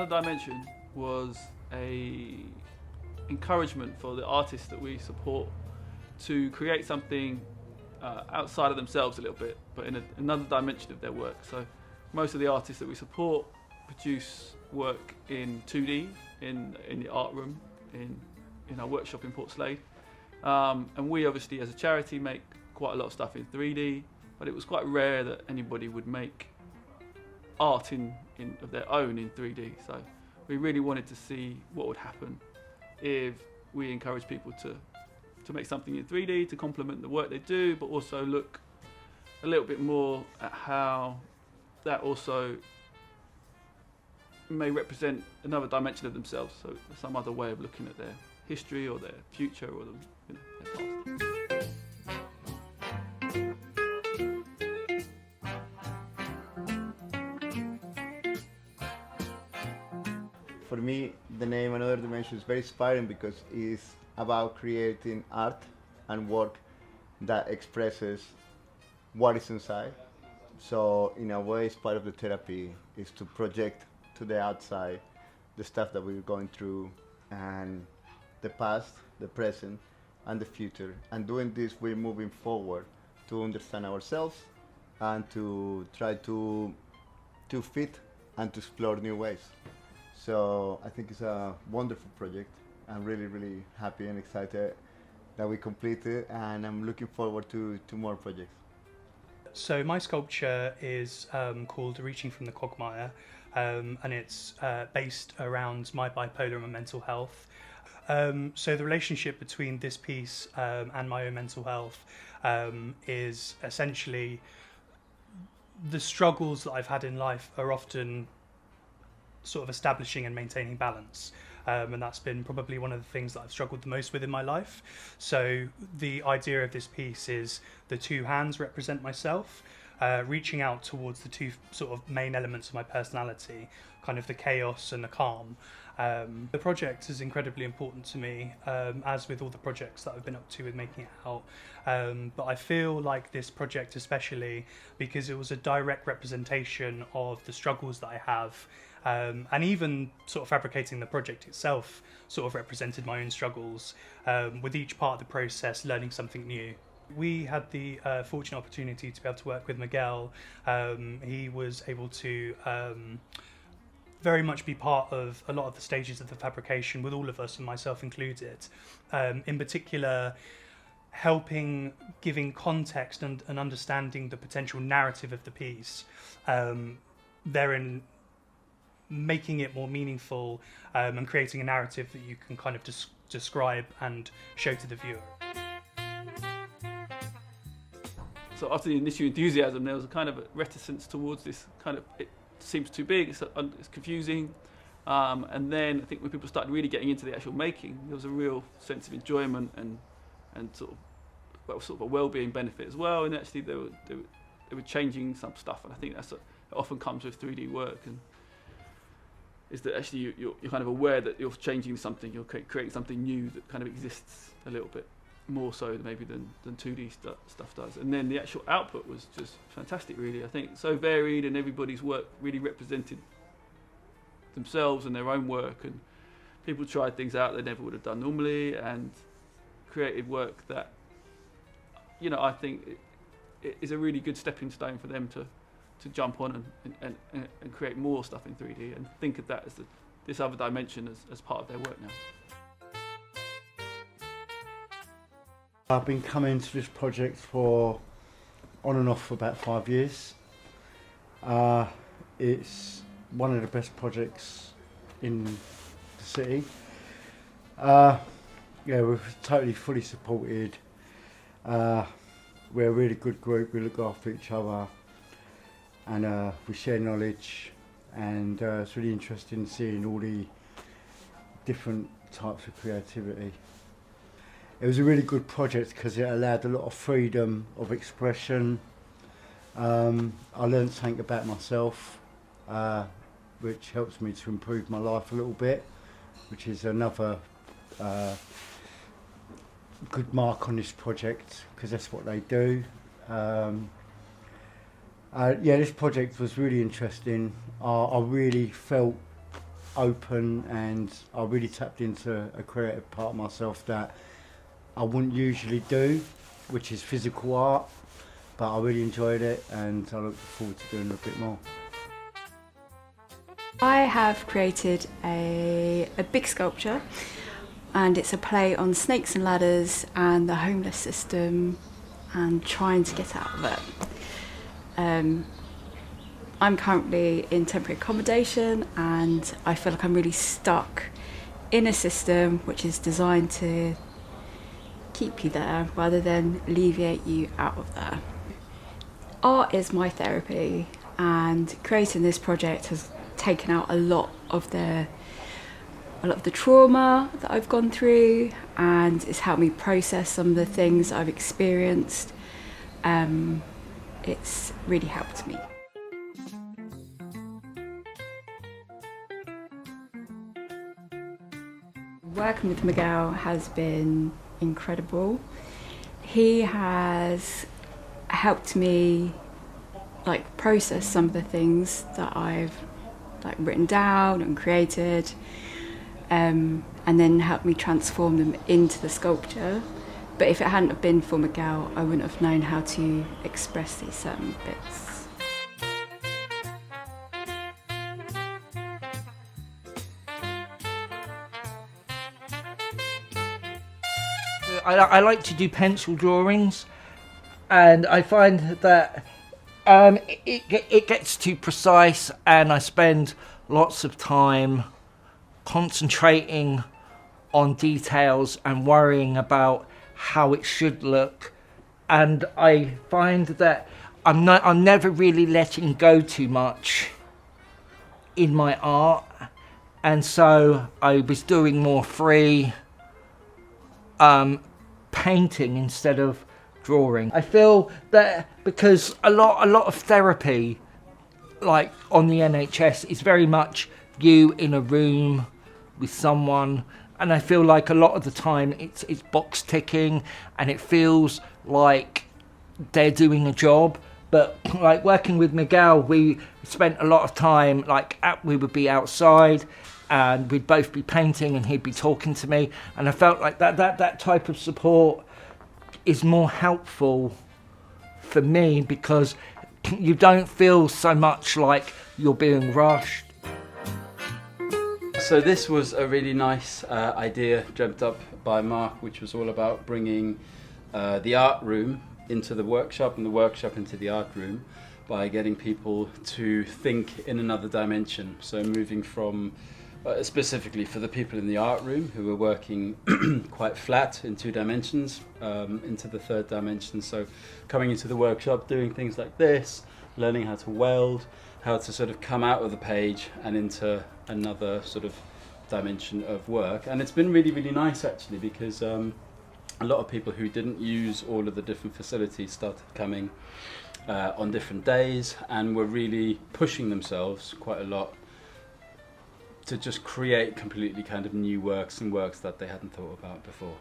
another dimension was a encouragement for the artists that we support to create something outside of themselves a little bit, but in another dimension of their work. So most of the artists that we support produce work in 2D, in the art room, in our workshop in Port Slade. And we obviously as a charity make quite a lot of stuff in 3D, but it was quite rare that anybody would make art of their own in 3D. So we really wanted to see what would happen if we encourage people to make something in 3D to complement the work they do, but also look a little bit more at how that also may represent another dimension of themselves, so some other way of looking at their history or their future or their past. For me, the name Another Dimension is very inspiring because it's about creating art and work that expresses what is inside. So in a way, it's part of the therapy is to project to the outside the stuff that we're going through, and the past, the present, and the future. And doing this, we're moving forward to understand ourselves and to try to fit and to explore new ways. So I think it's a wonderful project. I'm really, really happy and excited that we completed, and I'm looking forward to more projects. So my sculpture is called Reaching from the Quagmire, and it's based around my bipolar and my mental health. So the relationship between this piece and my own mental health is essentially the struggles that I've had in life are often sort of establishing and maintaining balance. And that's been probably one of the things that I've struggled the most with in my life. So the idea of this piece is the two hands represent myself, reaching out towards the two sort of main elements of my personality, kind of the chaos and the calm. The project is incredibly important to me, as with all the projects that I've been up to with making it out. But I feel like this project especially because it was a direct representation of the struggles that I have. And even sort of fabricating the project itself sort of represented my own struggles, with each part of the process learning something new. We had the fortunate opportunity to be able to work with Miguel. He was able to very much be part of a lot of the stages of the fabrication with all of us, and myself included. In particular, helping giving context and understanding the potential narrative of the piece, therein making it more meaningful, and creating a narrative that you can kind of describe and show to the viewer. So after the initial enthusiasm, there was a kind of a reticence towards this kind of, it seems too big, it's confusing. And then I think when people started really getting into the actual making, there was a real sense of enjoyment and sort of a well-being benefit as well. And actually they were changing some stuff, and I think it often comes with 3D work, and is that actually you're kind of aware that you're changing something, you're creating something new that kind of exists a little bit more so maybe than 2D stuff does. And then the actual output was just fantastic, really. I think so varied, and everybody's work really represented themselves and their own work, and people tried things out they never would have done normally, and created work that, I think it is a really good stepping stone for them to jump on and create more stuff in 3D, and think of that as this other dimension as part of their work now. I've been coming to this project on and off for about 5 years. It's one of the best projects in the city. We're totally fully supported. We're a really good group, we look after each other, and we share knowledge, and it's really interesting seeing all the different types of creativity. It was a really good project because it allowed a lot of freedom of expression. I learned something about myself, which helps me to improve my life a little bit, which is another good mark on this project, because that's what they do. This project was really interesting. I really felt open, and I really tapped into a creative part of myself that I wouldn't usually do, which is physical art, but I really enjoyed it and I look forward to doing a bit more. I have created a big sculpture, and it's a play on snakes and ladders and the homeless system and trying to get out of it. I'm currently in temporary accommodation and I feel like I'm really stuck in a system which is designed to keep you there rather than alleviate you out of there. Art is my therapy, and creating this project has taken out a lot of the trauma that I've gone through, and it's helped me process some of the things I've experienced. It's really helped me. Working with Miguel has been incredible. He has helped me process some of the things that I've written down and created, and then helped me transform them into the sculpture. But if it hadn't have been for Miguel, I wouldn't have known how to express these certain bits. I like to do pencil drawings, and I find that it gets too precise, and I spend lots of time concentrating on details and worrying about how it should look, and I find that I'm never really letting go too much in my art, and so I was doing more free painting instead of drawing. I feel that because a lot of therapy, like on the NHS, is very much you in a room with someone, and I feel like a lot of the time it's box ticking, and it feels like they're doing a job. But like working with Miguel, we spent a lot of time we would be outside and we'd both be painting and he'd be talking to me, and I felt like that type of support is more helpful for me because you don't feel so much like you're being rushed. So this was a really nice idea dreamt up by Mark, which was all about bringing the art room into the workshop and the workshop into the art room by getting people to think in another dimension. So moving from specifically for the people in the art room who were working quite flat in 2 dimensions into the 3rd dimension. So coming into the workshop, doing things like this, learning how to weld, how to sort of come out of the page and into another sort of dimension of work. And it's been really, really nice actually, because a lot of people who didn't use all of the different facilities started coming on different days and were really pushing themselves quite a lot to just create completely kind of new works and works that they hadn't thought about before.